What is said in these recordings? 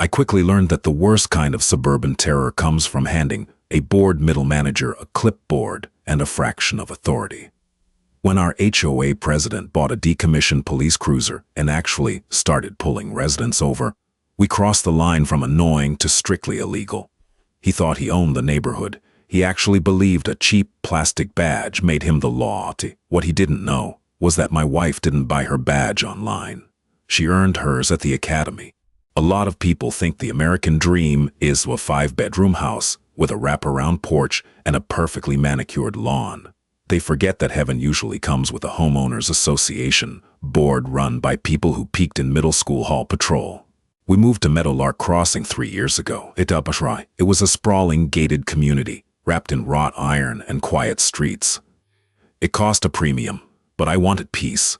I quickly learned that the worst kind of suburban terror comes from handing a bored middle manager a clipboard and a fraction of authority. When our HOA president bought a decommissioned police cruiser and actually started pulling residents over, we crossed the line from annoying to strictly illegal. He thought he owned the neighborhood. He actually believed a cheap plastic badge made him the law. What he didn't know was that my wife didn't buy her badge online. She earned hers at the academy. A lot of people think the American dream is a 5-bedroom house with a wraparound porch and a perfectly manicured lawn. They forget that heaven usually comes with a homeowners association board run by people who peaked in middle school hall patrol. We moved to Meadowlark Crossing 3 years ago. It was a sprawling gated community wrapped in wrought iron and quiet streets. It cost a premium, but I wanted peace.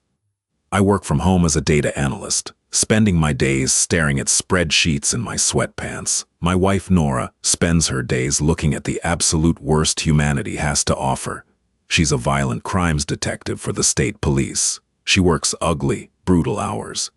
I work from home as a data analyst, spending my days staring at spreadsheets in my sweatpants. My wife Nora spends her days looking at the absolute worst humanity has to offer. She's a violent crimes detective for the state police. She works ugly, brutal hours.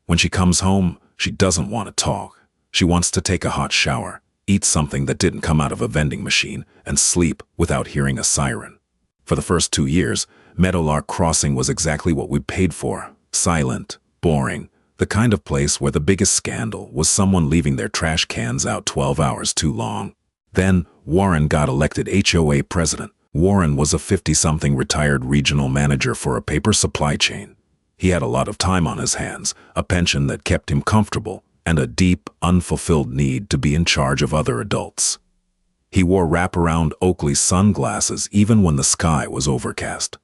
When she comes home, she doesn't want to talk. She wants to take a hot shower, eat something that didn't come out of a vending machine, and sleep without hearing a siren. For the first 2 years, Meadowlark Crossing was exactly what we paid for. Silent, boring, the kind of place where the biggest scandal was someone leaving their trash cans out 12 hours too long. Then, Warren got elected HOA president. Warren was a 50-something retired regional manager for a paper supply chain. He had a lot of time on his hands, a pension that kept him comfortable, and a deep, unfulfilled need to be in charge of other adults. He wore wraparound Oakley sunglasses even when the sky was overcast.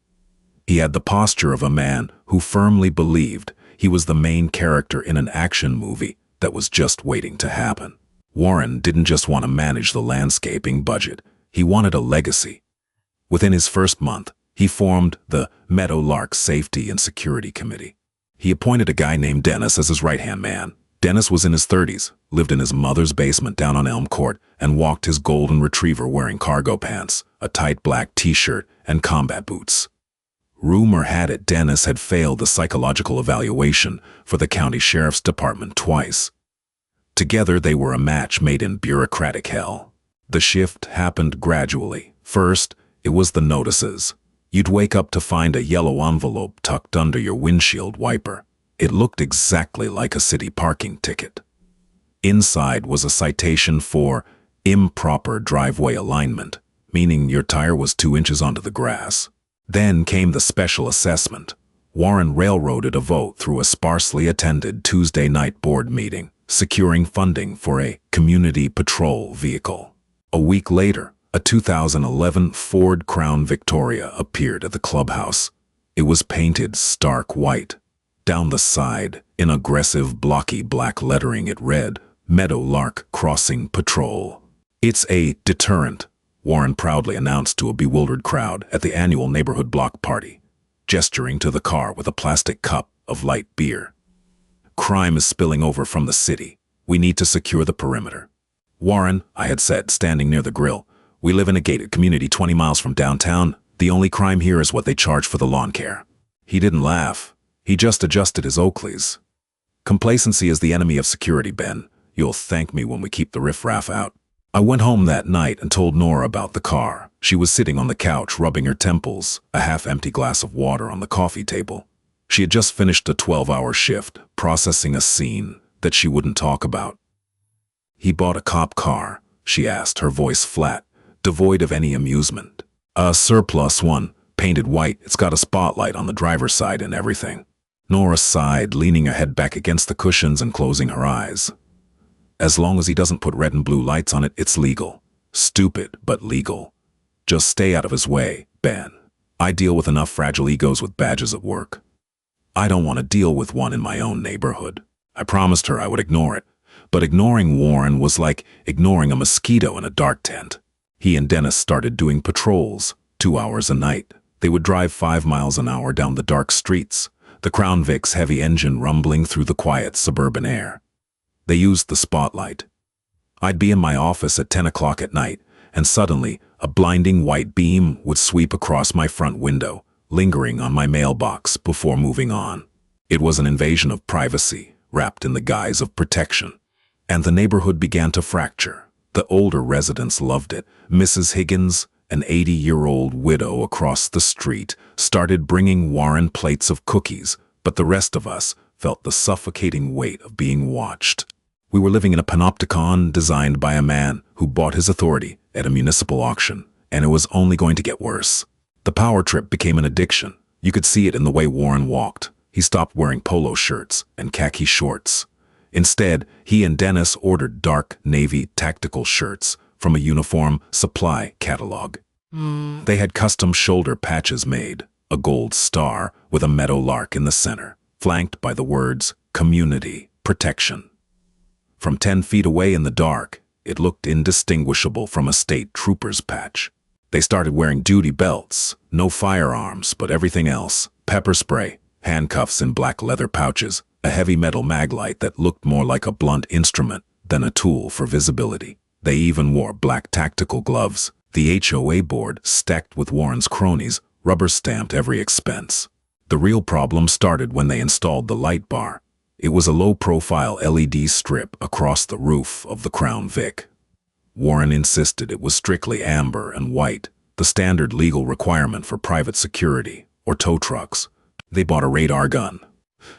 He had the posture of a man who firmly believed he was the main character in an action movie that was just waiting to happen. Warren didn't just want to manage the landscaping budget, he wanted a legacy. Within his first month, he formed the Meadowlark Safety and Security Committee. He appointed a guy named Dennis as his right-hand man. Dennis was in his 30s, lived in his mother's basement down on Elm Court, and walked his golden retriever wearing cargo pants, a tight black t-shirt, and combat boots. Rumor had it Dennis had failed the psychological evaluation for the county sheriff's department twice. Together they were a match made in bureaucratic hell. The shift happened gradually. First, it was the notices. You'd wake up to find a yellow envelope tucked under your windshield wiper. It looked exactly like a city parking ticket. Inside was a citation for improper driveway alignment, meaning your tire was 2 inches onto the grass. Then came the special assessment. Warren railroaded a vote through a sparsely attended Tuesday night board meeting, securing funding for a community patrol vehicle. A week later, a 2011 Ford Crown Victoria appeared at the clubhouse. It was painted stark white. Down the side, in aggressive, blocky black lettering, it read, Meadowlark Crossing Patrol. It's a deterrent, Warren proudly announced to a bewildered crowd at the annual neighborhood block party, gesturing to the car with a plastic cup of light beer. Crime is spilling over from the city. We need to secure the perimeter. Warren, I had said, standing near the grill, we live in a gated community 20 miles from downtown. The only crime here is what they charge for the lawn care. He didn't laugh. He just adjusted his Oakleys. Complacency is the enemy of security, Ben. You'll thank me when we keep the riffraff out. I went home that night and told Nora about the car. She was sitting on the couch rubbing her temples, a half-empty glass of water on the coffee table. She had just finished a 12-hour shift, processing a scene that she wouldn't talk about. He bought a cop car, she asked, her voice flat, devoid of any amusement. A surplus one, painted white. It's got a spotlight on the driver's side and everything. Nora sighed, leaning her head back against the cushions and closing her eyes. As long as he doesn't put red and blue lights on it, it's legal. Stupid, but legal. Just stay out of his way, Ben. I deal with enough fragile egos with badges at work. I don't want to deal with one in my own neighborhood. I promised her I would ignore it, but ignoring Warren was like ignoring a mosquito in a dark tent. He and Dennis started doing patrols, 2 hours a night. They would drive 5 miles an hour down the dark streets, the Crown Vic's heavy engine rumbling through the quiet suburban air. They used the spotlight. I'd be in my office at 10 o'clock at night, and suddenly a blinding white beam would sweep across my front window, lingering on my mailbox before moving on. It was an invasion of privacy, wrapped in the guise of protection. And the neighborhood began to fracture. The older residents loved it. Mrs. Higgins, an 80-year-old widow across the street, started bringing Warren plates of cookies, but the rest of us felt the suffocating weight of being watched. We were living in a panopticon designed by a man who bought his authority at a municipal auction, and it was only going to get worse. The power trip became an addiction. You could see it in the way Warren walked. He stopped wearing polo shirts and khaki shorts. Instead, he and Dennis ordered dark navy tactical shirts from a uniform supply catalog. They had custom shoulder patches made, a gold star with a meadow lark in the center, flanked by the words, "Community Protection." From 10 feet away in the dark, it looked indistinguishable from a state trooper's patch. They started wearing duty belts, no firearms, but everything else: pepper spray, handcuffs in black leather pouches, a heavy metal maglite that looked more like a blunt instrument than a tool for visibility. They even wore black tactical gloves. The HOA board, stacked with Warren's cronies, rubber-stamped every expense. The real problem started when they installed the light bar. It was a low-profile LED strip across the roof of the Crown Vic. Warren insisted it was strictly amber and white, the standard legal requirement for private security or tow trucks. They bought a radar gun.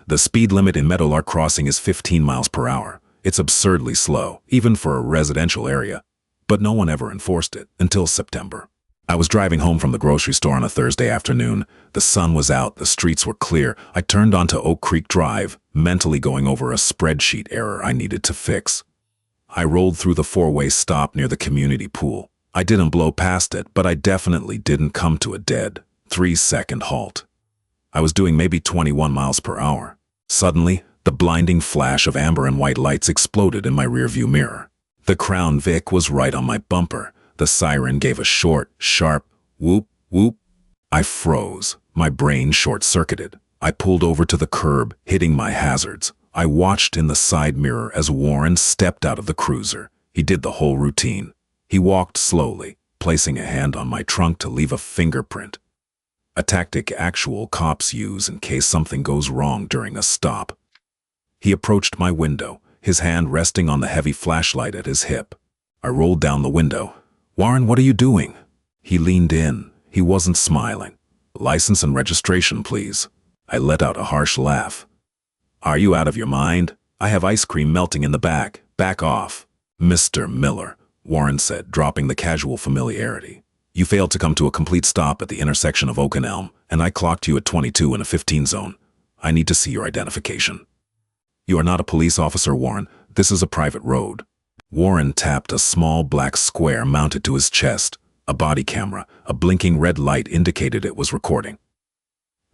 The speed limit in Meadowlark Crossing is 15 miles per hour. It's absurdly slow, even for a residential area. But no one ever enforced it until September. I was driving home from the grocery store on a Thursday afternoon. The sun was out, the streets were clear. I turned onto Oak Creek Drive, mentally going over a spreadsheet error I needed to fix. I rolled through the four-way stop near the community pool. I didn't blow past it, but I definitely didn't come to a dead 3-second halt. I was doing maybe 21 miles per hour. Suddenly, the blinding flash of amber and white lights exploded in my rearview mirror. The Crown Vic was right on my bumper. The siren gave a short, sharp whoop, whoop. I froze. My brain short-circuited. I pulled over to the curb, hitting my hazards. I watched in the side mirror as Warren stepped out of the cruiser. He did the whole routine. He walked slowly, placing a hand on my trunk to leave a fingerprint. A tactic actual cops use in case something goes wrong during a stop. He approached my window, his hand resting on the heavy flashlight at his hip. I rolled down the window. "Warren, what are you doing?" He leaned in. He wasn't smiling. "License and registration, please." I let out a harsh laugh. "Are you out of your mind? I have ice cream melting in the back. Back off." "Mr. Miller," Warren said, dropping the casual familiarity. "You failed to come to a complete stop at the intersection of Oak and Elm, and I clocked you at 22 in a 15 zone. I need to see your identification." "You are not a police officer, Warren. This is a private road." Warren tapped a small black square mounted to his chest. A body camera, a blinking red light indicated it was recording.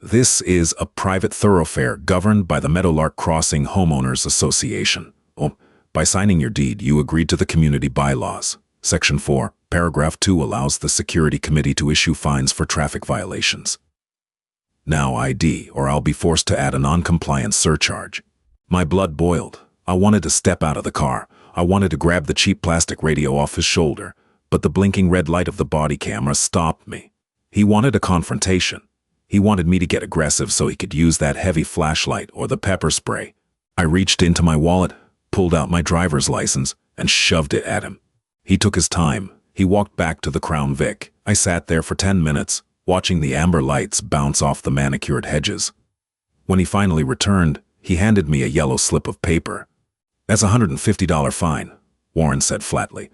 "This is a private thoroughfare governed by the Meadowlark Crossing Homeowners Association. Oh, by signing your deed, you agreed to the community bylaws. Section 4, Paragraph 2 allows the Security Committee to issue fines for traffic violations. Now ID, or I'll be forced to add a non-compliance surcharge." My blood boiled. I wanted to step out of the car. I wanted to grab the cheap plastic radio off his shoulder, but the blinking red light of the body camera stopped me. He wanted a confrontation. He wanted me to get aggressive so he could use that heavy flashlight or the pepper spray. I reached into my wallet, pulled out my driver's license, and shoved it at him. He took his time. He walked back to the Crown Vic. I sat there for 10 minutes, watching the amber lights bounce off the manicured hedges. When he finally returned, he handed me a yellow slip of paper. "That's a $150 fine," Warren said flatly.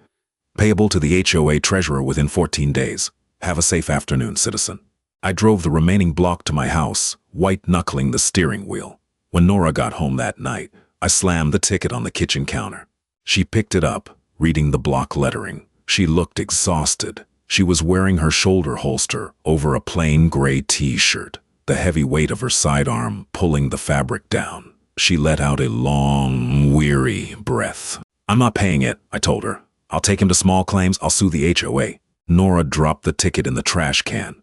"Payable to the HOA treasurer within 14 days. Have a safe afternoon, citizen." I drove the remaining block to my house, white-knuckling the steering wheel. When Nora got home that night, I slammed the ticket on the kitchen counter. She picked it up, reading the block lettering. She looked exhausted. She was wearing her shoulder holster over a plain gray t-shirt, the heavy weight of her sidearm pulling the fabric down. She let out a long, weary breath. "I'm not paying it," I told her. "I'll take him to small claims. I'll sue the HOA." Nora dropped the ticket in the trash can.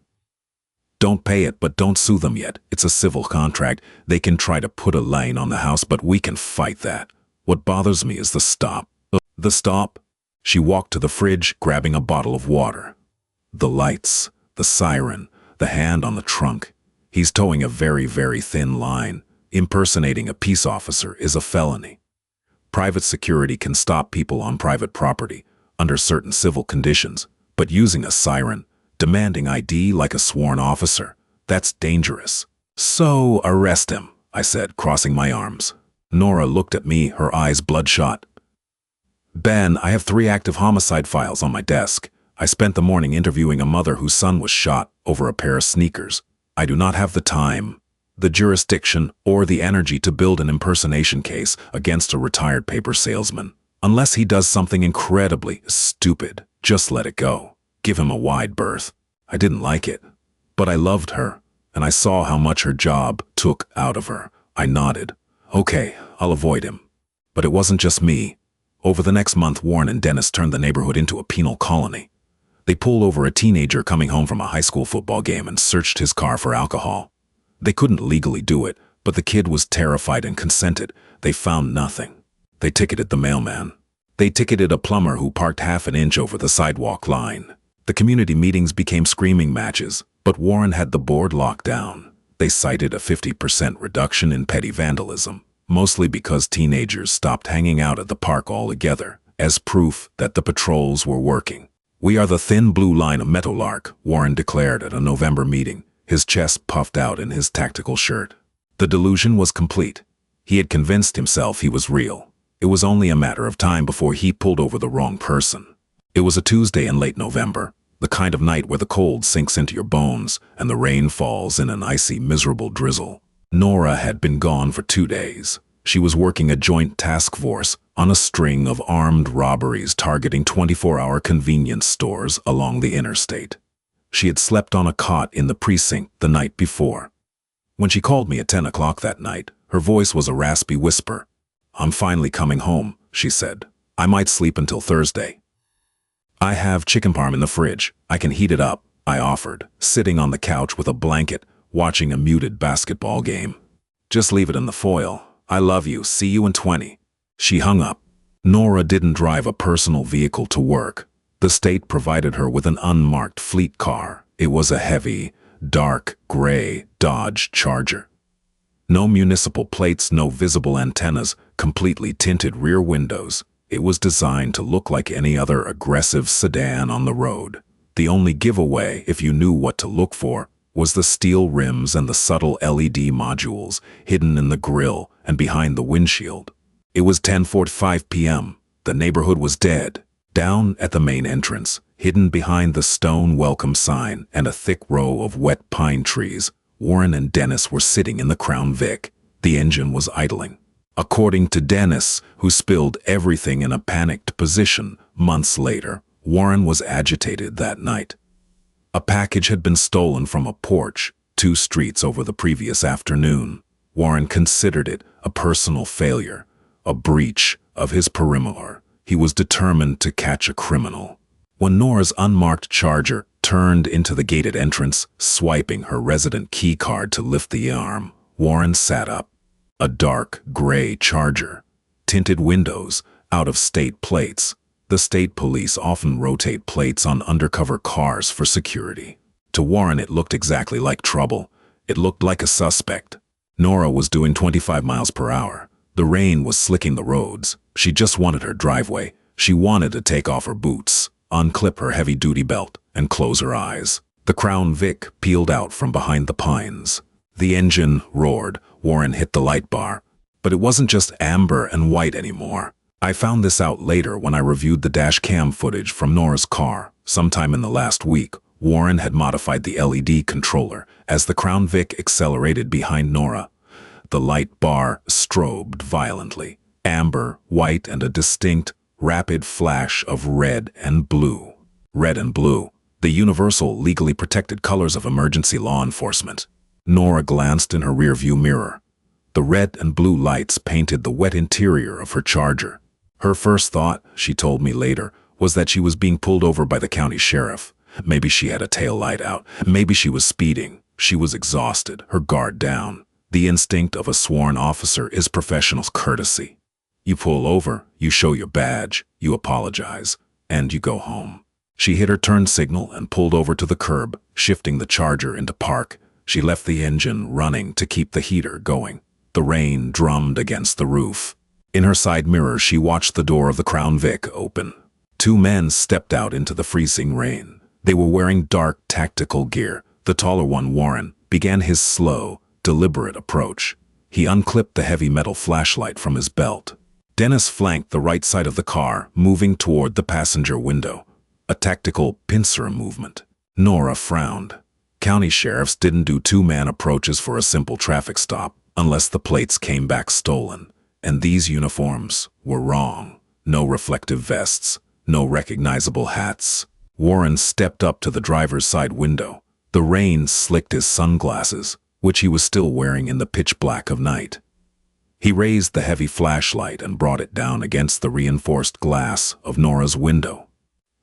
"Don't pay it, but don't sue them yet. It's a civil contract. They can try to put a lien on the house, but we can fight that. What bothers me is the stop." "The stop?" She walked to the fridge, grabbing a bottle of water. "The lights, the siren, the hand on the trunk. He's towing a very, very thin line. Impersonating a peace officer is a felony. Private security can stop people on private property under certain civil conditions, but using a siren, demanding ID like a sworn officer, that's dangerous. So arrest him, I said, crossing my arms. Nora looked at me, her eyes bloodshot. Ben, I have 3 active homicide files on my desk. I spent the morning interviewing a mother whose son was shot over a pair of sneakers. I do not have the time, the jurisdiction, or the energy to build an impersonation case against a retired paper salesman. Unless he does something incredibly stupid, just let it go. Give him a wide berth. I didn't like it, but I loved her, and I saw how much her job took out of her. I nodded. Okay, I'll avoid him. But it wasn't just me. Over the next month, Warren and Dennis turned the neighborhood into a penal colony. They pulled over a teenager coming home from a high school football game and searched his car for alcohol. They couldn't legally do it, but the kid was terrified and consented. They found nothing. They ticketed the mailman. They ticketed a plumber who parked half an inch over the sidewalk line. The community meetings became screaming matches, but Warren had the board locked down. They cited a 50% reduction in petty vandalism, mostly because teenagers stopped hanging out at the park altogether, as proof that the patrols were working. We are the thin blue line of Meadowlark, Warren declared at a November meeting, his chest puffed out in his tactical shirt. The delusion was complete. He had convinced himself he was real. It was only a matter of time before he pulled over the wrong person. It was a Tuesday in late November, the kind of night where the cold sinks into your bones and the rain falls in an icy, miserable drizzle. Nora had been gone for 2 days. She was working a joint task force on a string of armed robberies targeting 24-hour convenience stores along the interstate. She had slept on a cot in the precinct the night before. When she called me at 10 o'clock that night, her voice was a raspy whisper. I'm finally coming home, she said. I might sleep until Thursday. I have chicken parm in the fridge. I can heat it up, I offered, sitting on the couch with a blanket, watching a muted basketball game. Just leave it in the foil. I love you. See you in 20. She hung up. Nora didn't drive a personal vehicle to work. The state provided her with an unmarked fleet car. It was a heavy, dark gray Dodge Charger. No municipal plates, no visible antennas, completely tinted rear windows. It was designed to look like any other aggressive sedan on the road. The only giveaway, if you knew what to look for, was the steel rims and the subtle LED modules hidden in the grille and behind the windshield. It was 10:45 p.m. The neighborhood was dead. Down at the main entrance, hidden behind the stone welcome sign and a thick row of wet pine trees, Warren and Dennis were sitting in the Crown Vic. The engine was idling. According to Dennis, who spilled everything in a panicked position months later, Warren was agitated that night. A package had been stolen from a porch 2 streets over the previous afternoon. Warren considered it a personal failure, a breach of his perimeter. He was determined to catch a criminal. When Nora's unmarked Charger turned into the gated entrance, swiping her resident key card to lift the arm, Warren sat up. A dark gray Charger, tinted windows, out-of-state plates. The state police often rotate plates on undercover cars for security. To Warren, it looked exactly like trouble. It looked like a suspect. Nora was doing 25 miles per hour. The rain was slicking the roads. She just wanted her driveway. She wanted to take off her boots, unclip her heavy-duty belt, and close her eyes. The Crown Vic peeled out from behind the pines. The engine roared. Warren hit the light bar. But it wasn't just amber and white anymore. I found this out later when I reviewed the dash cam footage from Nora's car. Sometime in the last week, Warren had modified the LED controller as the Crown Vic accelerated behind Nora. The light bar strobed violently. Amber, white, and a distinct, rapid flash of red and blue. Red and blue, the universal, legally protected colors of emergency law enforcement. Nora glanced in her rearview mirror. The red and blue lights painted the wet interior of her Charger. Her first thought, she told me later, was that she was being pulled over by the county sheriff. Maybe she had a tail light out. Maybe she was speeding. She was exhausted, her guard down. The instinct of a sworn officer is professional courtesy. You pull over, you show your badge, you apologize, and you go home. She hit her turn signal and pulled over to the curb, shifting the Charger into park. She left the engine running to keep the heater going. The rain drummed against the roof. In her side mirror, she watched the door of the Crown Vic open. Two men stepped out into the freezing rain. They were wearing dark, tactical gear. The taller one, Warren, began his slow, deliberate approach. He unclipped the heavy metal flashlight from his belt. Dennis flanked the right side of the car, moving toward the passenger window. A tactical pincer movement. Nora frowned. County sheriffs didn't do two-man approaches for a simple traffic stop, unless the plates came back stolen. And these uniforms were wrong. No reflective vests, no recognizable hats. Warren stepped up to the driver's side window. The rain slicked his sunglasses, which he was still wearing in the pitch black of night. He raised the heavy flashlight and brought it down against the reinforced glass of Nora's window.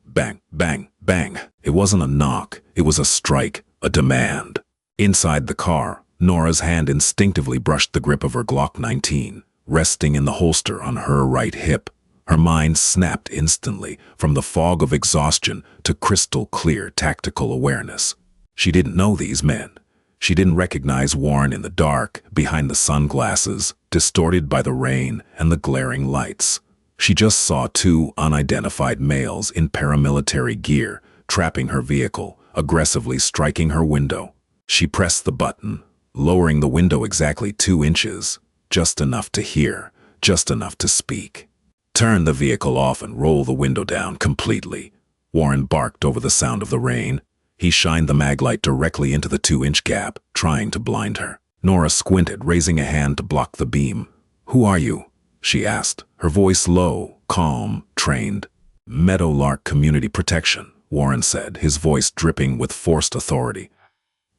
Bang, bang, bang. It wasn't a knock, it was a strike, a demand. Inside the car, Nora's hand instinctively brushed the grip of her Glock 19, resting in the holster on her right hip. Her mind snapped instantly from the fog of exhaustion to crystal clear tactical awareness. She didn't know these men. She didn't recognize Warren in the dark, behind the sunglasses, distorted by the rain and the glaring lights. She just saw two unidentified males in paramilitary gear, trapping her vehicle, aggressively striking her window. She pressed the button, lowering the window exactly 2 inches, just enough to hear, just enough to speak. Turn the vehicle off and roll the window down completely. Warren barked over the sound of the rain. He shined the maglite directly into the 2-inch gap, trying to blind her. Nora squinted, raising a hand to block the beam. "Who are you?" she asked, her voice low, calm, trained. "Meadowlark Community Protection," Warren said, his voice dripping with forced authority.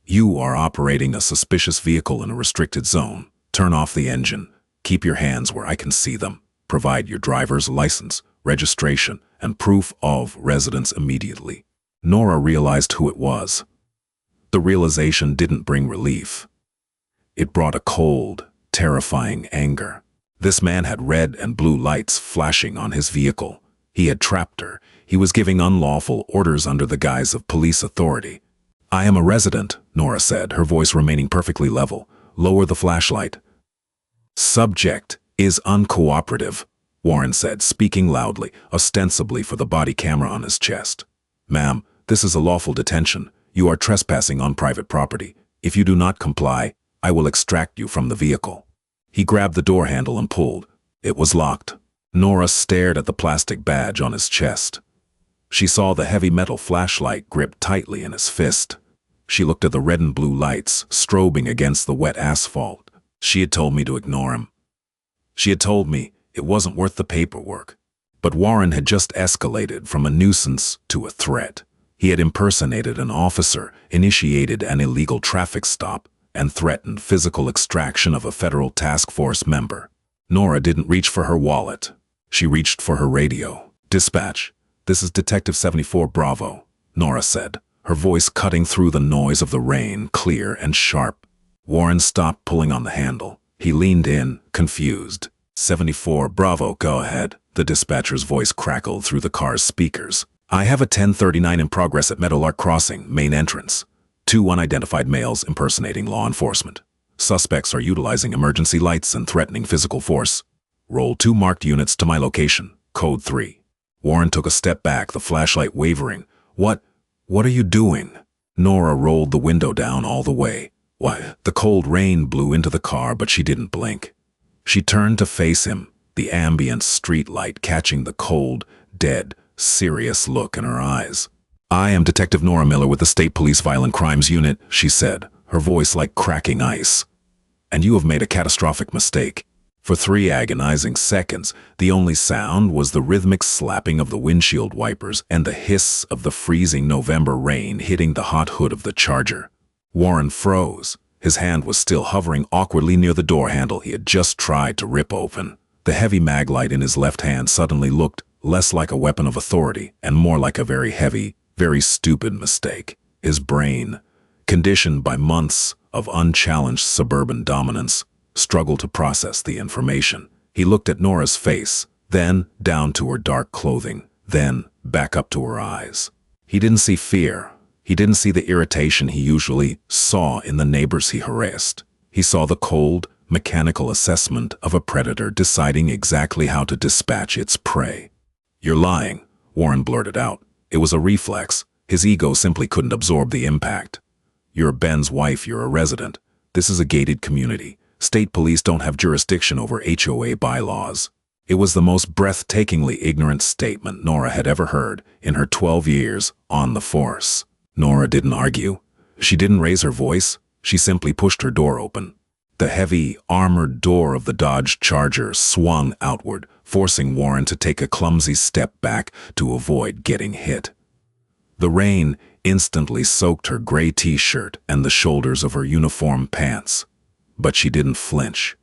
"You are operating a suspicious vehicle in a restricted zone. Turn off the engine. Keep your hands where I can see them. Provide your driver's license, registration, and proof of residence immediately." Nora realized who it was. The realization didn't bring relief. It brought a cold, terrifying anger. This man had red and blue lights flashing on his vehicle. He had trapped her. He was giving unlawful orders under the guise of police authority. "I am a resident," Nora said, her voice remaining perfectly level. "Lower the flashlight." "Subject is uncooperative," Warren said, speaking loudly, ostensibly for the body camera on his chest. "Ma'am, this is a lawful detention. You are trespassing on private property. If you do not comply, I will extract you from the vehicle." He grabbed the door handle and pulled. It was locked. Nora stared at the plastic badge on his chest. She saw the heavy metal flashlight gripped tightly in his fist. She looked at the red and blue lights strobing against the wet asphalt. She had told me to ignore him. She had told me it wasn't worth the paperwork. But Warren had just escalated from a nuisance to a threat. He had impersonated an officer, initiated an illegal traffic stop, and threatened physical extraction of a federal task force member. Nora didn't reach for her wallet. She reached for her radio. "Dispatch, this is Detective 74 Bravo," Nora said, her voice cutting through the noise of the rain, clear and sharp. Warren stopped pulling on the handle. He leaned in, confused. 74 Bravo, go ahead." The dispatcher's voice crackled through the car's speakers. "I have a 1039 in progress at Meadowlark Crossing, main entrance. 2 unidentified males impersonating law enforcement. Suspects are utilizing emergency lights and threatening physical force. Roll 2 marked units to my location, code 3. Warren took a step back, the flashlight wavering. What are you doing?" Nora rolled the window down all the way. Why, the cold rain blew into the car, but she didn't blink. She turned to face him, the ambient street light catching the cold, dead, serious look in her eyes. "I am Detective Nora Miller with the State Police Violent Crimes Unit," she said, her voice like cracking ice. "And you have made a catastrophic mistake." For 3 agonizing seconds, the only sound was the rhythmic slapping of the windshield wipers and the hiss of the freezing November rain hitting the hot hood of the Charger. Warren froze. His hand was still hovering awkwardly near the door handle he had just tried to rip open. The heavy maglite in his left hand suddenly looked less like a weapon of authority and more like a very heavy, very stupid mistake. His brain, conditioned by months of unchallenged suburban dominance, struggled to process the information. He looked at Nora's face, then down to her dark clothing, then back up to her eyes. He didn't see fear. He didn't see the irritation he usually saw in the neighbors he harassed. He saw the cold, mechanical assessment of a predator deciding exactly how to dispatch its prey. "You're lying," Warren blurted out. It was a reflex. His ego simply couldn't absorb the impact. "You're Ben's wife, you're a resident. This is a gated community. State police don't have jurisdiction over HOA bylaws." It was the most breathtakingly ignorant statement Nora had ever heard in her 12 years on the force. Nora didn't argue. She didn't raise her voice. She simply pushed her door open. The heavy, armored door of the Dodge Charger swung outward, forcing Warren to take a clumsy step back to avoid getting hit. The rain instantly soaked her gray t-shirt and the shoulders of her uniform pants, but she didn't flinch.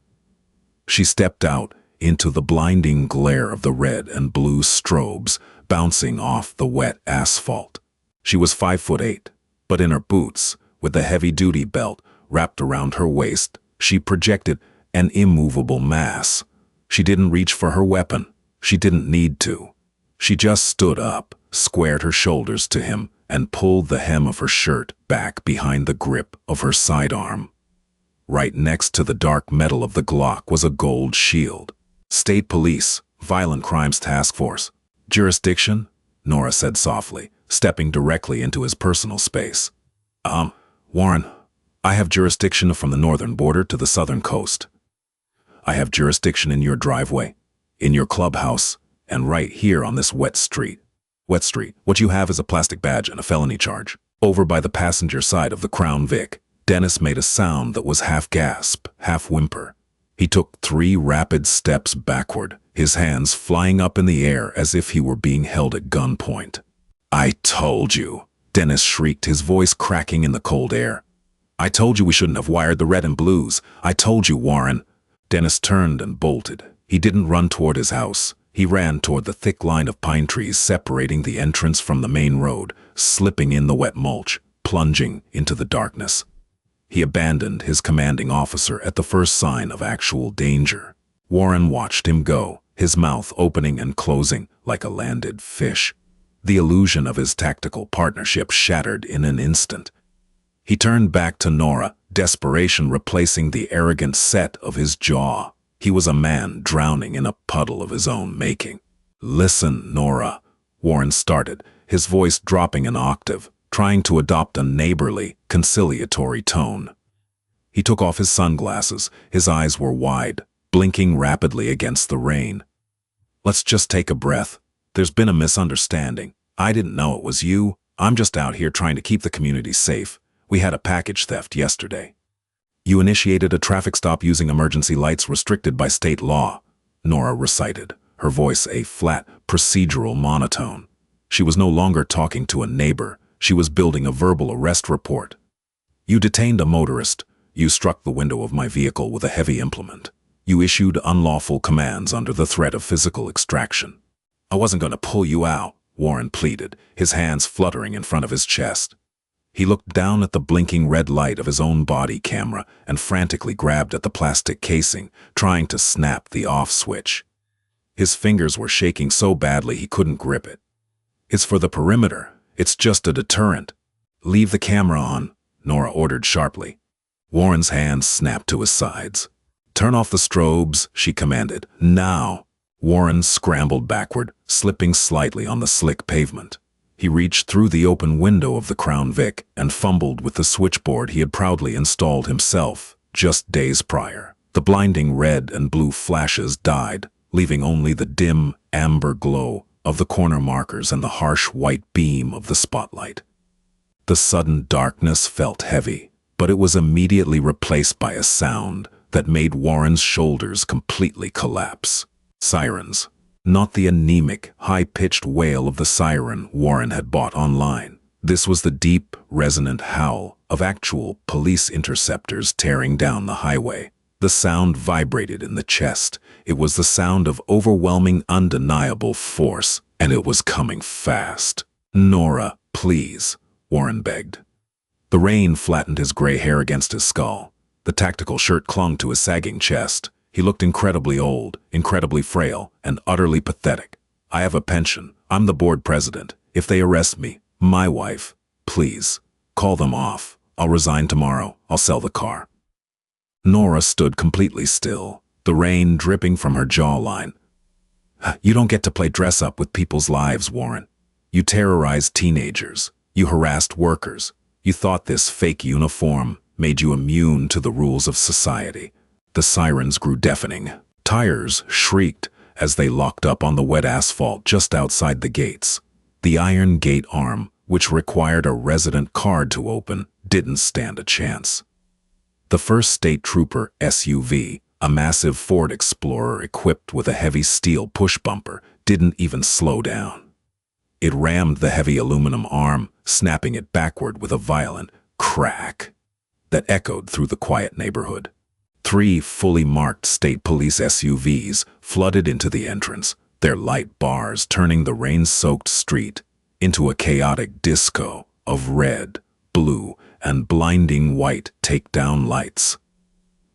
She stepped out into the blinding glare of the red and blue strobes bouncing off the wet asphalt. She was 5'8", but in her boots, with the heavy-duty belt wrapped around her waist, she projected an immovable mass. She didn't reach for her weapon. She didn't need to. She just stood up, squared her shoulders to him, and pulled the hem of her shirt back behind the grip of her sidearm. Right next to the dark metal of the Glock was a gold shield. "State Police, Violent Crimes Task Force. Jurisdiction?" Nora said softly, stepping directly into his personal space. Warren, I have jurisdiction from the northern border to the southern coast. I have jurisdiction in your driveway, in your clubhouse, and right here on this wet street. Wet street. What you have is a plastic badge and a felony charge." Over by the passenger side of the Crown Vic, Dennis made a sound that was half gasp, half whimper. He took 3 rapid steps backward, his hands flying up in the air as if he were being held at gunpoint. "I told you," Dennis shrieked, his voice cracking in the cold air. "I told you we shouldn't have wired the red and blues. I told you, Warren." Dennis turned and bolted. He didn't run toward his house. He ran toward the thick line of pine trees separating the entrance from the main road, slipping in the wet mulch, plunging into the darkness. He abandoned his commanding officer at the first sign of actual danger. Warren watched him go, his mouth opening and closing like a landed fish. The illusion of his tactical partnership shattered in an instant. He turned back to Nora, desperation replacing the arrogant set of his jaw. He was a man drowning in a puddle of his own making. "Listen, Nora," Warren started, his voice dropping an octave, trying to adopt a neighborly, conciliatory tone. He took off his sunglasses. His eyes were wide, blinking rapidly against the rain. "Let's just take a breath. There's been a misunderstanding. I didn't know it was you. I'm just out here trying to keep the community safe. We had a package theft yesterday." "You initiated a traffic stop using emergency lights restricted by state law," Nora recited, her voice a flat, procedural monotone. She was no longer talking to a neighbor. She was building a verbal arrest report. "You detained a motorist. You struck the window of my vehicle with a heavy implement. You issued unlawful commands under the threat of physical extraction." "I wasn't going to pull you out," Warren pleaded, his hands fluttering in front of his chest. He looked down at the blinking red light of his own body camera and frantically grabbed at the plastic casing, trying to snap the off switch. His fingers were shaking so badly he couldn't grip it. "It's for the perimeter. It's just a deterrent." "Leave the camera on," Nora ordered sharply. Warren's hands snapped to his sides. "Turn off the strobes," she commanded. "Now." Warren scrambled backward, slipping slightly on the slick pavement. He reached through the open window of the Crown Vic and fumbled with the switchboard he had proudly installed himself just days prior. The blinding red and blue flashes died, leaving only the dim, amber glow of the corner markers and the harsh white beam of the spotlight. The sudden darkness felt heavy, but it was immediately replaced by a sound that made Warren's shoulders completely collapse. Sirens. Not the anemic, high-pitched wail of the siren Warren had bought online. This was the deep, resonant howl of actual police interceptors tearing down the highway. The sound vibrated in the chest. It was the sound of overwhelming, undeniable force, and it was coming fast. "Nora, please," Warren begged. The rain flattened his gray hair against his skull. The tactical shirt clung to his sagging chest. He looked incredibly old, incredibly frail, and utterly pathetic. "I have a pension. I'm the board president. If they arrest me, my wife, please, call them off. I'll resign tomorrow. I'll sell the car." Nora stood completely still, the rain dripping from her jawline. You don't get to play dress-up with people's lives, Warren. You terrorized teenagers. You harassed workers. You thought this fake uniform made you immune to the rules of society. The sirens grew deafening. Tires shrieked as they locked up on the wet asphalt just outside the gates. The iron gate arm, which required a resident card to open, didn't stand a chance. The first state trooper SUV, a massive Ford Explorer equipped with a heavy steel push bumper, didn't even slow down. It rammed the heavy aluminum arm, snapping it backward with a violent crack that echoed through the quiet neighborhood. 3 fully marked state police SUVs flooded into the entrance, their light bars turning the rain-soaked street into a chaotic disco of red, blue, and blinding white takedown lights.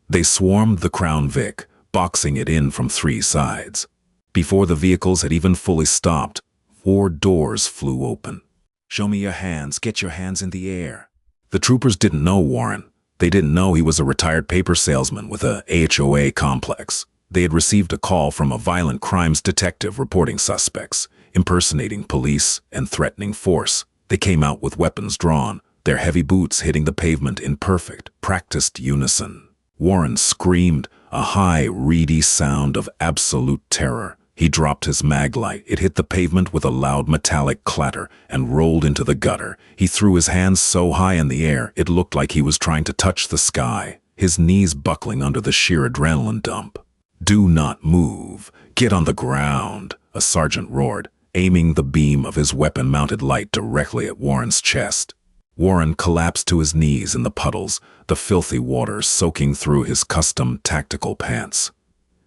They swarmed the Crown Vic, boxing it in from 3 sides. Before the vehicles had even fully stopped, 4 doors flew open. "Show me your hands. Get your hands in the air." The troopers didn't know Warren. They didn't know he was a retired paper salesman with a HOA complex. They had received a call from a violent crimes detective reporting suspects, impersonating police and threatening force. They came out with weapons drawn, their heavy boots hitting the pavement in perfect, practiced unison. Warren screamed, a high, reedy sound of absolute terror. He dropped his mag light. It hit the pavement with a loud metallic clatter and rolled into the gutter. He threw his hands so high in the air, it looked like he was trying to touch the sky, his knees buckling under the sheer adrenaline dump. "Do not move. Get on the ground," a sergeant roared, aiming the beam of his weapon-mounted light directly at Warren's chest. Warren collapsed to his knees in the puddles, the filthy water soaking through his custom tactical pants.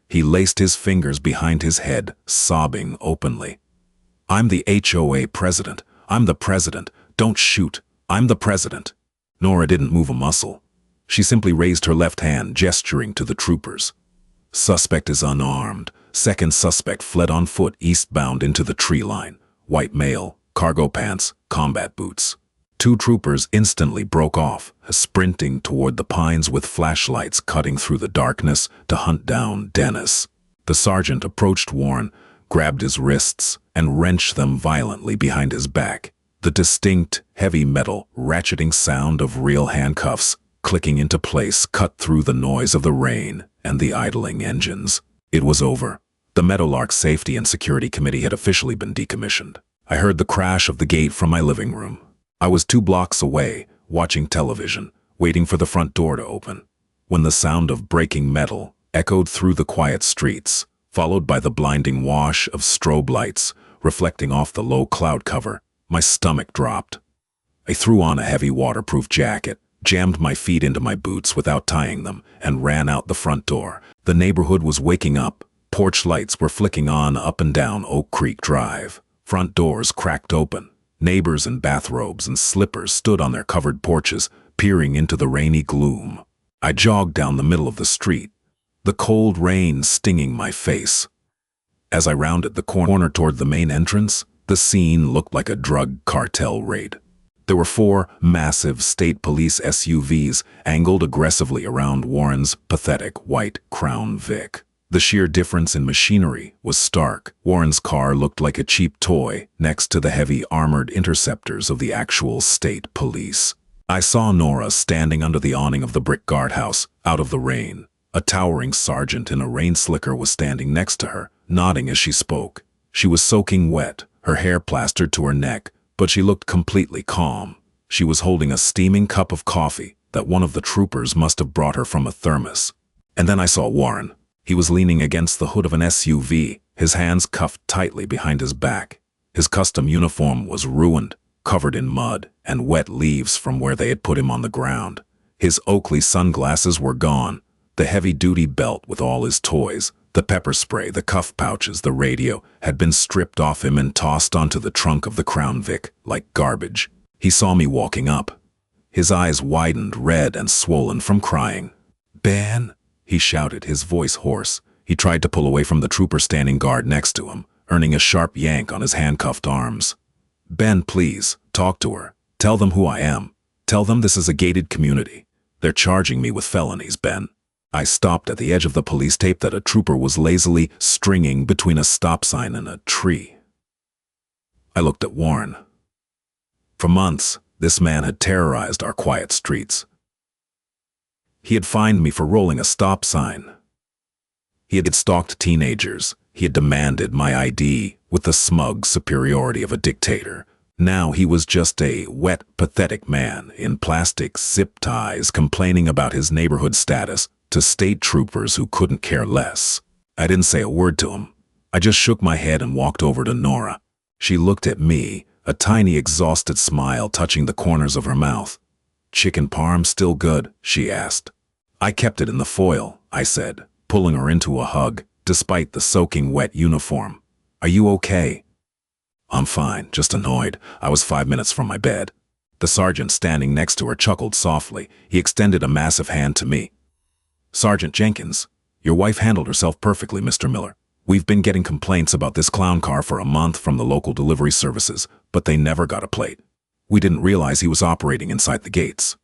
He laced his fingers behind his head, sobbing openly. "I'm the HOA president. I'm the president. Don't shoot. I'm the president." Nora didn't move a muscle. She simply raised her left hand, gesturing to the troopers. "Suspect is unarmed. Second suspect fled on foot eastbound into the tree line. White male, cargo pants, combat boots." 2 troopers instantly broke off, sprinting toward the pines with flashlights cutting through the darkness to hunt down Dennis. The sergeant approached Warren, grabbed his wrists, and wrenched them violently behind his back. The distinct, heavy metal, ratcheting sound of real handcuffs clicking into place cut through the noise of the rain and the idling engines. It was over. The Meadowlark Safety and Security Committee had officially been decommissioned. I heard the crash of the gate from my living room. I was 2 blocks away, watching television, waiting for the front door to open, when the sound of breaking metal echoed through the quiet streets, followed by the blinding wash of strobe lights reflecting off the low cloud cover. My stomach dropped. I threw on a heavy waterproof jacket, jammed my feet into my boots without tying them, and ran out the front door. The neighborhood was waking up. Porch lights were flicking on up and down Oak Creek Drive. Front doors cracked open. Neighbors in bathrobes and slippers stood on their covered porches, peering into the rainy gloom. I jogged down the middle of the street, the cold rain stinging my face. As I rounded the corner toward the main entrance, the scene looked like a drug cartel raid. There were 4 massive state police SUVs angled aggressively around Warren's pathetic white Crown Vic. The sheer difference in machinery was stark. Warren's car looked like a cheap toy next to the heavy armored interceptors of the actual state police. I saw Nora standing under the awning of the brick guardhouse, out of the rain. A towering sergeant in a rain slicker was standing next to her, nodding as she spoke. She was soaking wet, her hair plastered to her neck, but she looked completely calm. She was holding a steaming cup of coffee that one of the troopers must have brought her from a thermos. And then I saw Warren. He was leaning against the hood of an SUV, his hands cuffed tightly behind his back. His custom uniform was ruined, covered in mud and wet leaves from where they had put him on the ground. His Oakley sunglasses were gone, the heavy-duty belt with all his toys, the pepper spray, the cuff pouches, the radio, had been stripped off him and tossed onto the trunk of the Crown Vic like garbage. He saw me walking up. His eyes widened, red and swollen from crying. "Ben?" he shouted, his voice hoarse. He tried to pull away from the trooper standing guard next to him, earning a sharp yank on his handcuffed arms. "Ben, please, talk to her. Tell them who I am. Tell them this is a gated community. They're charging me with felonies, Ben." I stopped at the edge of the police tape that a trooper was lazily stringing between a stop sign and a tree. I looked at Warren. For months, this man had terrorized our quiet streets. He had fined me for rolling a stop sign. He had stalked teenagers. He had demanded my ID with the smug superiority of a dictator. Now he was just a wet, pathetic man in plastic zip ties complaining about his neighborhood status to state troopers who couldn't care less. I didn't say a word to him. I just shook my head and walked over to Nora. She looked at me, a tiny exhausted smile touching the corners of her mouth. "Chicken parm still good?" she asked. "I kept it in the foil," I said, pulling her into a hug, despite the soaking wet uniform. "Are you okay?" "I'm fine, just annoyed. I was 5 minutes from my bed." The sergeant standing next to her chuckled softly. He extended a massive hand to me. "Sergeant Jenkins, your wife handled herself perfectly, Mr. Miller. We've been getting complaints about this clown car for a month from the local delivery services, but they never got a plate. We didn't realize he was operating inside the gates."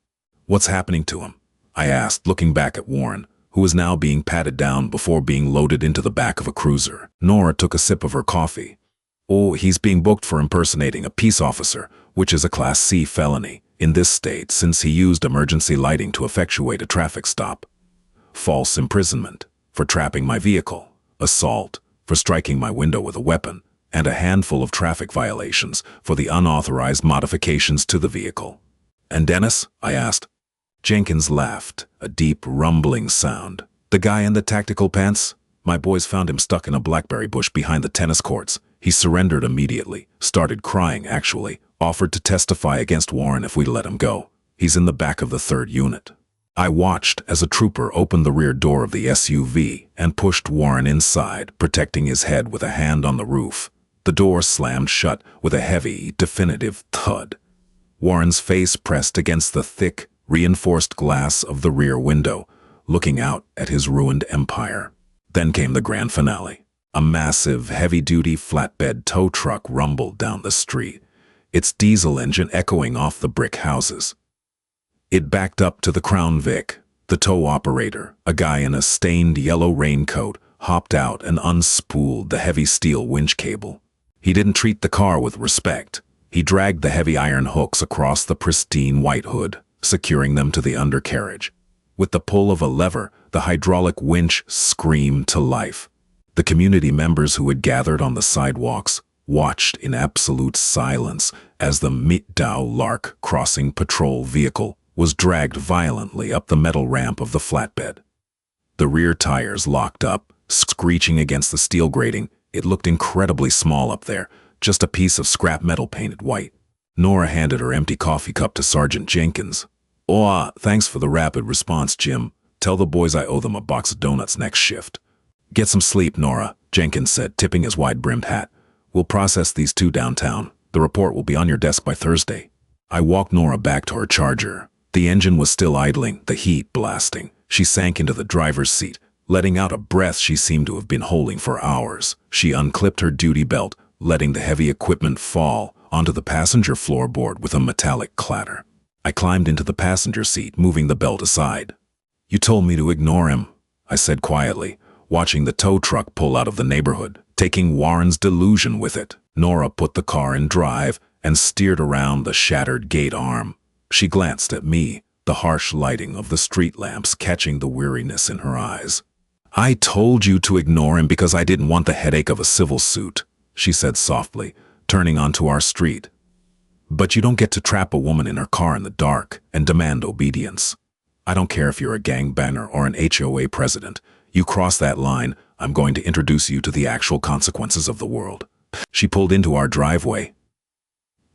"What's happening to him?" I asked, looking back at Warren, who was now being patted down before being loaded into the back of a cruiser. Nora took a sip of her coffee. "Oh, he's being booked for impersonating a peace officer, which is a Class C felony in this state since he used emergency lighting to effectuate a traffic stop. False imprisonment for trapping my vehicle, assault for striking my window with a weapon, and a handful of traffic violations for the unauthorized modifications to the vehicle." "And Dennis?" I asked. Jenkins laughed, a deep rumbling sound. "The guy in the tactical pants? My boys found him stuck in a blackberry bush behind the tennis courts. He surrendered immediately, started crying actually, offered to testify against Warren if we'd let him go. He's in the back of the 3rd unit." I watched as a trooper opened the rear door of the SUV and pushed Warren inside, protecting his head with a hand on the roof. The door slammed shut with a heavy, definitive thud. Warren's face pressed against the thick, reinforced glass of the rear window, looking out at his ruined empire. Then came the grand finale. A massive, heavy-duty flatbed tow truck rumbled down the street, its diesel engine echoing off the brick houses. It backed up to the Crown Vic. The tow operator, a guy in a stained yellow raincoat, hopped out and unspooled the heavy steel winch cable. He didn't treat the car with respect. He dragged the heavy iron hooks across the pristine white hood, securing them to the undercarriage. With the pull of a lever, the hydraulic winch screamed to life. The community members who had gathered on the sidewalks watched in absolute silence as the Middow Lark crossing patrol vehicle was dragged violently up the metal ramp of the flatbed. The rear tires locked up, screeching against the steel grating. It looked incredibly small up there, just a piece of scrap metal painted white. Nora handed her empty coffee cup to Sergeant Jenkins. "Oh, thanks for the rapid response, Jim. Tell the boys I owe them a box of donuts next shift." "Get some sleep, Nora," Jenkins said, tipping his wide-brimmed hat. "We'll process these 2 downtown. The report will be on your desk by Thursday." I walked Nora back to her Charger. The engine was still idling, the heat blasting. She sank into the driver's seat, letting out a breath she seemed to have been holding for hours. She unclipped her duty belt, letting the heavy equipment fall onto the passenger floorboard with a metallic clatter. I climbed into the passenger seat, moving the belt aside. "You told me to ignore him," I said quietly, watching the tow truck pull out of the neighborhood, taking Warren's delusion with it. Nora put the car in drive and steered around the shattered gate arm. She glanced at me, the harsh lighting of the street lamps catching the weariness in her eyes. "I told you to ignore him because I didn't want the headache of a civil suit," she said softly, turning onto our street. "But you don't get to trap a woman in her car in the dark and demand obedience. I don't care if you're a gangbanger or an HOA president. You cross that line, I'm going to introduce you to the actual consequences of the world." She pulled into our driveway.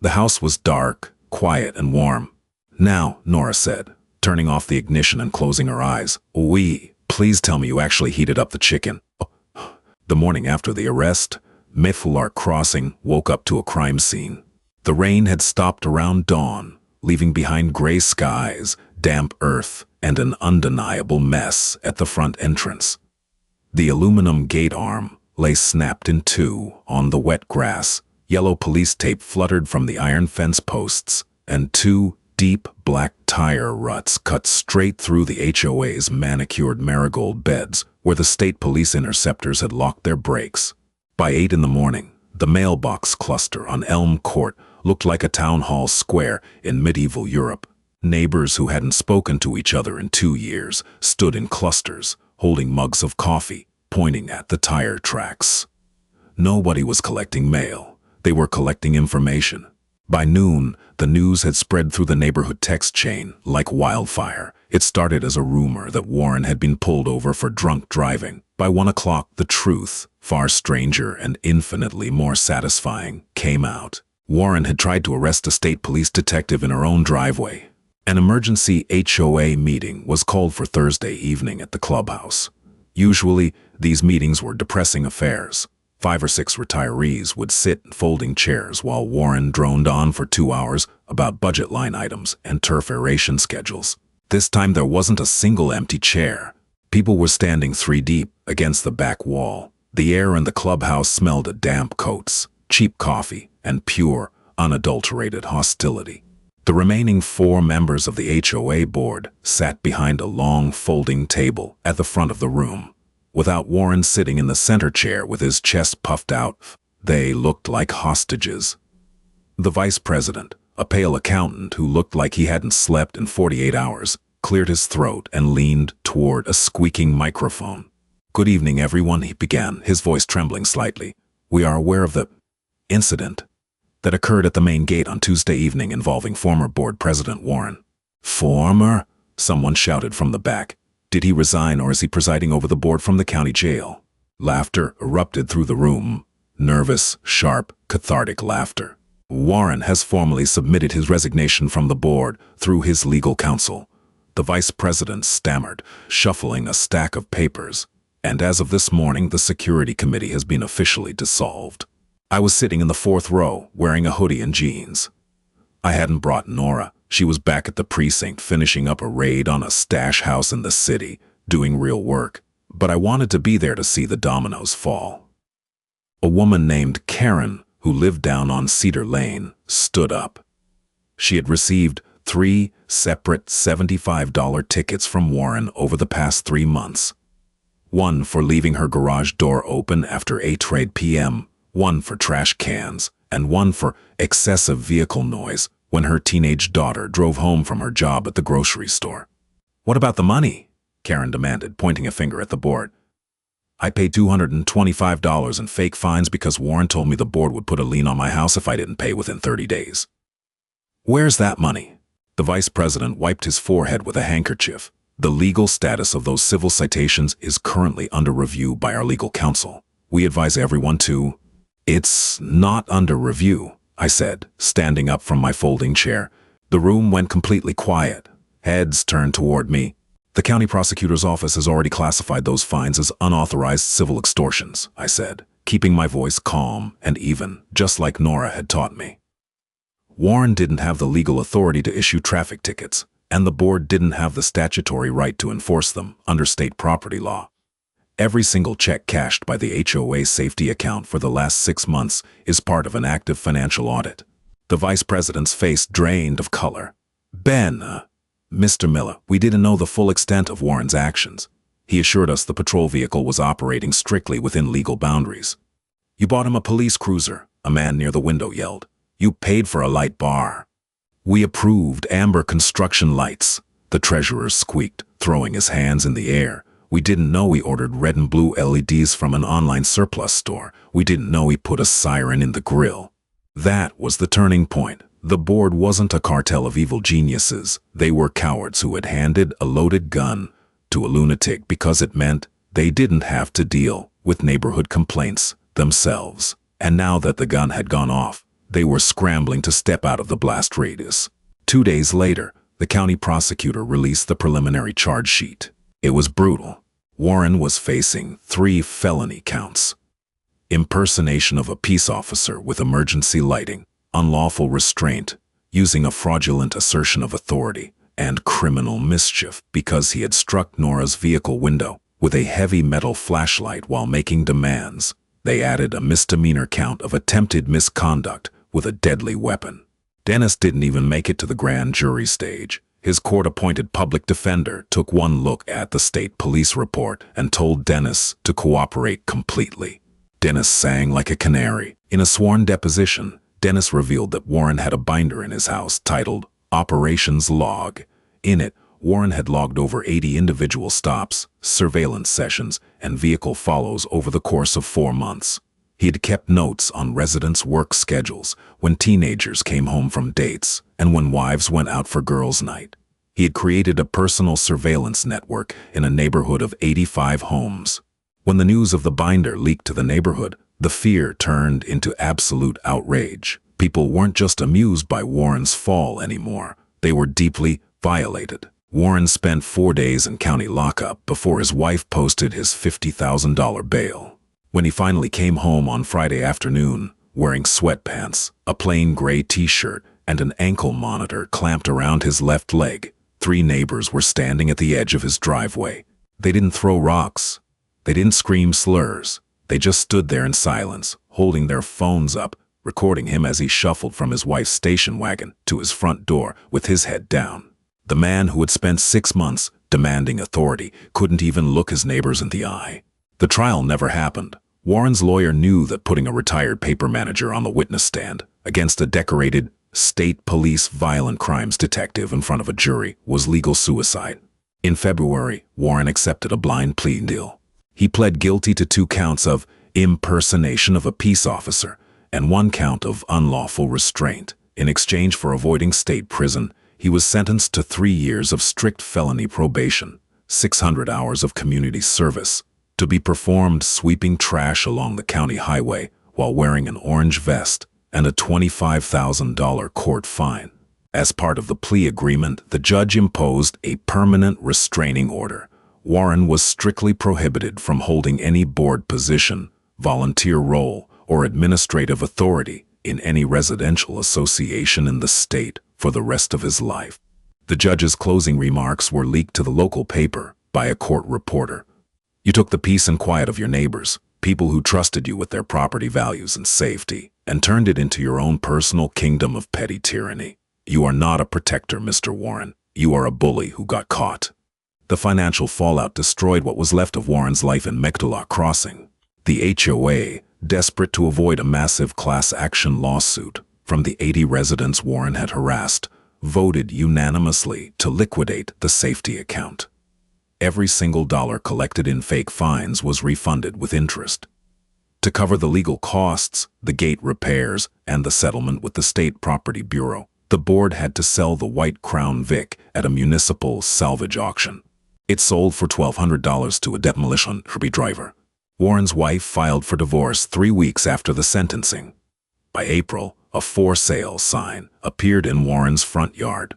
The house was dark, quiet, and warm. "Now," Nora said, turning off the ignition and closing her eyes. Please tell me you actually heated up the chicken." The morning after the arrest, Middow Crossing woke up to a crime scene. The rain had stopped around dawn, leaving behind gray skies, damp earth, and an undeniable mess at the front entrance. The aluminum gate arm lay snapped in 2 on the wet grass. Yellow police tape fluttered from the iron fence posts, and 2 Deep black tire ruts cut straight through the HOA's manicured marigold beds where the state police interceptors had locked their brakes. By 8 in the morning, the mailbox cluster on Elm Court looked like a town hall square in medieval Europe. Neighbors who hadn't spoken to each other in 2 years stood in clusters, holding mugs of coffee, pointing at the tire tracks. Nobody was collecting mail. They were collecting information. By noon, the news had spread through the neighborhood text chain like wildfire. It started as a rumor that Warren had been pulled over for drunk driving. By 1 o'clock, the truth, far stranger and infinitely more satisfying, came out. Warren had tried to arrest a state police detective in her own driveway. An emergency HOA meeting was called for Thursday evening at the clubhouse. Usually, these meetings were depressing affairs. 5 or 6 retirees would sit in folding chairs while Warren droned on for 2 hours about budget line items and turf aeration schedules. This time there wasn't a single empty chair. People were standing 3 deep against the back wall. The air in the clubhouse smelled of damp coats, cheap coffee, and pure, unadulterated hostility. The remaining 4 members of the HOA board sat behind a long folding table at the front of the room. Without Warren sitting in the center chair with his chest puffed out, they looked like hostages. The vice president, a pale accountant who looked like he hadn't slept in 48 hours, cleared his throat and leaned toward a squeaking microphone. "Good evening, everyone," he began, his voice trembling slightly. "We are aware of the incident that occurred at the main gate on Tuesday evening involving former board president Warren." "Former?" someone shouted from the back. "Did he resign or is he presiding over the board from the county jail?" Laughter erupted through the room. Nervous, sharp, cathartic laughter. "Warren has formally submitted his resignation from the board through his legal counsel," the vice president stammered, shuffling a stack of papers. "And as of this morning, the security committee has been officially dissolved." I was sitting in the 4th row, wearing a hoodie and jeans. I hadn't brought Nora. She was back at the precinct finishing up a raid on a stash house in the city, doing real work. But I wanted to be there to see the dominoes fall. A woman named Karen, who lived down on Cedar Lane, stood up. She had received 3 separate $75 tickets from Warren over the past 3 months. One for leaving her garage door open after 8 p.m., one for trash cans, and one for excessive vehicle noise when her teenage daughter drove home from her job at the grocery store. "What about the money?" Karen demanded, pointing a finger at the board. "I paid $225 in fake fines because Warren told me the board would put a lien on my house if I didn't pay within 30 days. "Where's that money?" The vice president wiped his forehead with a handkerchief. "The legal status of those civil citations is currently under review by our legal counsel. We advise everyone to—" "It's not under review," I said, standing up from my folding chair. The room went completely quiet. Heads turned toward me. "The county prosecutor's office has already classified those fines as unauthorized civil extortions," I said, keeping my voice calm and even, just like Nora had taught me. Warren didn't have the legal authority to issue traffic tickets, and the board didn't have the statutory right to enforce them under state property law. Every single check cashed by the HOA safety account for the last 6 months is part of an active financial audit. The vice president's face drained of color. Mr. Miller, we didn't know the full extent of Warren's actions. He assured us the patrol vehicle was operating strictly within legal boundaries." "You bought him a police cruiser," a man near the window yelled. "You paid for a light bar." "We approved amber construction lights," the treasurer squeaked, throwing his hands in the air. "We didn't know he ordered red and blue LEDs from an online surplus store. We didn't know he put a siren in the grill." That was the turning point. The board wasn't a cartel of evil geniuses. They were cowards who had handed a loaded gun to a lunatic because it meant they didn't have to deal with neighborhood complaints themselves. And now that the gun had gone off, they were scrambling to step out of the blast radius. 2 days later, the county prosecutor released the preliminary charge sheet. It was brutal. Warren was facing 3 felony counts: impersonation of a peace officer with emergency lighting, unlawful restraint, using a fraudulent assertion of authority, and criminal mischief because he had struck Nora's vehicle window with a heavy metal flashlight while making demands. They added a misdemeanor count of attempted misconduct with a deadly weapon. Dennis didn't even make it to the grand jury stage. His court-appointed public defender took one look at the state police report and told Dennis to cooperate completely. Dennis sang like a canary. In a sworn deposition, Dennis revealed that Warren had a binder in his house titled Operations Log. In it, Warren had logged over 80 individual stops, surveillance sessions, and vehicle follows over the course of 4 months. He had kept notes on residents' work schedules, when teenagers came home from dates, and when wives went out for girls' night. He had created a personal surveillance network in a neighborhood of 85 homes. When the news of the binder leaked to the neighborhood, the fear turned into absolute outrage. People weren't just amused by Warren's fall anymore. They were deeply violated. Warren spent 4 days in county lockup before his wife posted his $50,000 bail. When he finally came home on Friday afternoon, wearing sweatpants, a plain gray t-shirt, and an ankle monitor clamped around his left leg, 3 neighbors were standing at the edge of his driveway. They didn't throw rocks. They didn't scream slurs. They just stood there in silence, holding their phones up, recording him as he shuffled from his wife's station wagon to his front door with his head down. The man who had spent 6 months demanding authority couldn't even look his neighbors in the eye. The trial never happened. Warren's lawyer knew that putting a retired paper manager on the witness stand against a decorated state police violent crimes detective in front of a jury was legal suicide. In February, Warren accepted a blind plea deal. He pled guilty to 2 counts of impersonation of a peace officer and 1 count of unlawful restraint. In exchange for avoiding state prison, he was sentenced to 3 years of strict felony probation, 600 hours of community service, to be performed sweeping trash along the county highway while wearing an orange vest, and a $25,000 court fine. As part of the plea agreement, the judge imposed a permanent restraining order. Warren was strictly prohibited from holding any board position, volunteer role, or administrative authority in any residential association in the state for the rest of his life. The judge's closing remarks were leaked to the local paper by a court reporter. You took the peace and quiet of your neighbors, people who trusted you with their property values and safety, and turned it into your own personal kingdom of petty tyranny. You are not a protector, Mr. Warren. You are a bully who got caught. The financial fallout destroyed what was left of Warren's life in Magdala Crossing. The HOA, desperate to avoid a massive class action lawsuit from the 80 residents Warren had harassed, voted unanimously to liquidate the safety account. Every single dollar collected in fake fines was refunded with interest. To cover the legal costs, the gate repairs, and the settlement with the State Property Bureau, the board had to sell the white Crown Vic at a municipal salvage auction. It sold for $1,200 to a demolition derby driver. Warren's wife filed for divorce 3 weeks after the sentencing. By April, a for sale sign appeared in Warren's front yard.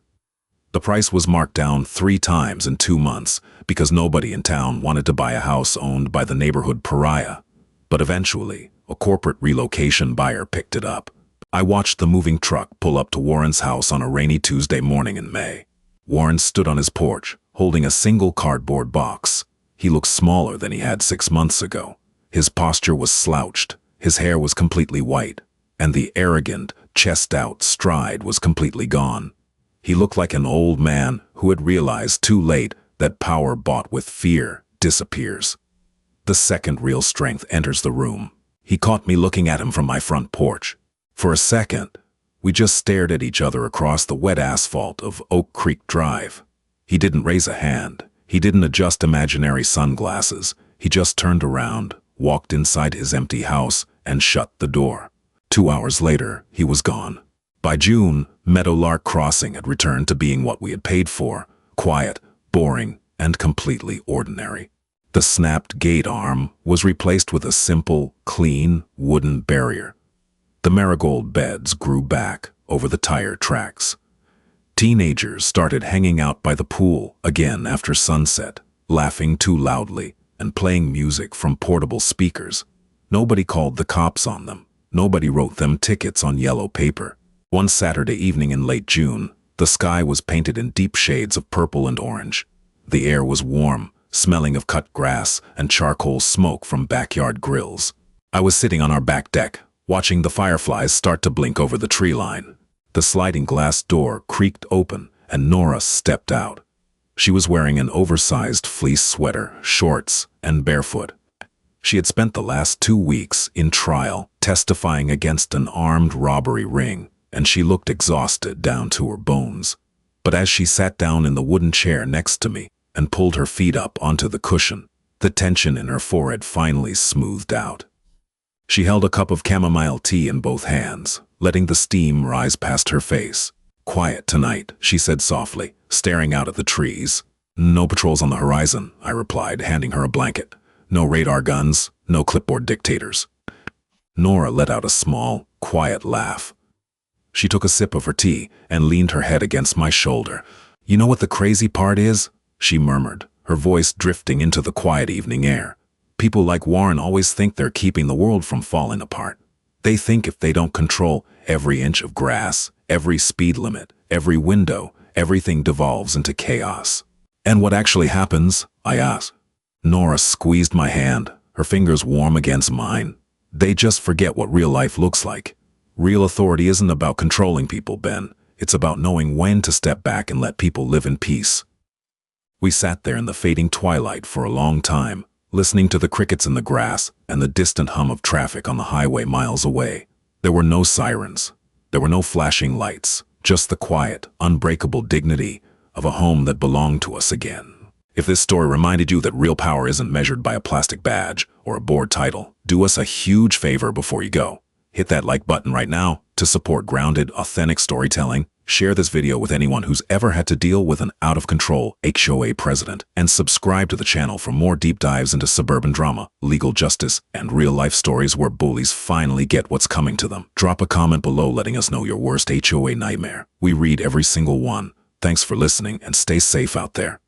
The price was marked down 3 times in 2 months because nobody in town wanted to buy a house owned by the neighborhood pariah. But eventually, a corporate relocation buyer picked it up. I watched the moving truck pull up to Warren's house on a rainy Tuesday morning in May. Warren stood on his porch, holding a single cardboard box. He looked smaller than he had 6 months ago. His posture was slouched, his hair was completely white, and the arrogant, chest-out stride was completely gone. He looked like an old man who had realized too late that power bought with fear disappears. The second real strength enters the room. He caught me looking at him from my front porch. For a second, we just stared at each other across the wet asphalt of Oak Creek Drive. He didn't raise a hand. He didn't adjust imaginary sunglasses. He just turned around, walked inside his empty house, and shut the door. 2 hours later, he was gone. By June, Meadowlark Crossing had returned to being what we had paid for: quiet, boring, and completely ordinary. The snapped gate arm was replaced with a simple, clean, wooden barrier. The marigold beds grew back over the tire tracks. Teenagers started hanging out by the pool again after sunset, laughing too loudly and playing music from portable speakers. Nobody called the cops on them. Nobody wrote them tickets on yellow paper. One Saturday evening in late June, the sky was painted in deep shades of purple and orange. The air was warm, smelling of cut grass and charcoal smoke from backyard grills. I was sitting on our back deck, watching the fireflies start to blink over the tree line. The sliding glass door creaked open, and Nora stepped out. She was wearing an oversized fleece sweater, shorts, and barefoot. She had spent the last 2 weeks in trial, testifying against an armed robbery ring, and she looked exhausted down to her bones. But as she sat down in the wooden chair next to me and pulled her feet up onto the cushion, the tension in her forehead finally smoothed out. She held a cup of chamomile tea in both hands, letting the steam rise past her face. "Quiet tonight," she said softly, staring out at the trees. "No patrols on the horizon," I replied, handing her a blanket. "No radar guns, no clipboard dictators." Nora let out a small, quiet laugh. She took a sip of her tea and leaned her head against my shoulder. "You know what the crazy part is?" she murmured, her voice drifting into the quiet evening air. "People like Warren always think they're keeping the world from falling apart. They think if they don't control every inch of grass, every speed limit, every window, everything devolves into chaos." "And what actually happens?" I asked. Nora squeezed my hand, her fingers warm against mine. "They just forget what real life looks like. Real authority isn't about controlling people, Ben. It's about knowing when to step back and let people live in peace." We sat there in the fading twilight for a long time, listening to the crickets in the grass and the distant hum of traffic on the highway miles away. There were no sirens. There were no flashing lights, just the quiet, unbreakable dignity of a home that belonged to us again. If this story reminded you that real power isn't measured by a plastic badge or a board title, do us a huge favor before you go. Hit that like button right now to support grounded, authentic storytelling. Share this video with anyone who's ever had to deal with an out-of-control HOA president, and subscribe to the channel for more deep dives into suburban drama, legal justice, and real-life stories where bullies finally get what's coming to them. Drop a comment below letting us know your worst HOA nightmare. We read every single one. Thanks for listening, and stay safe out there.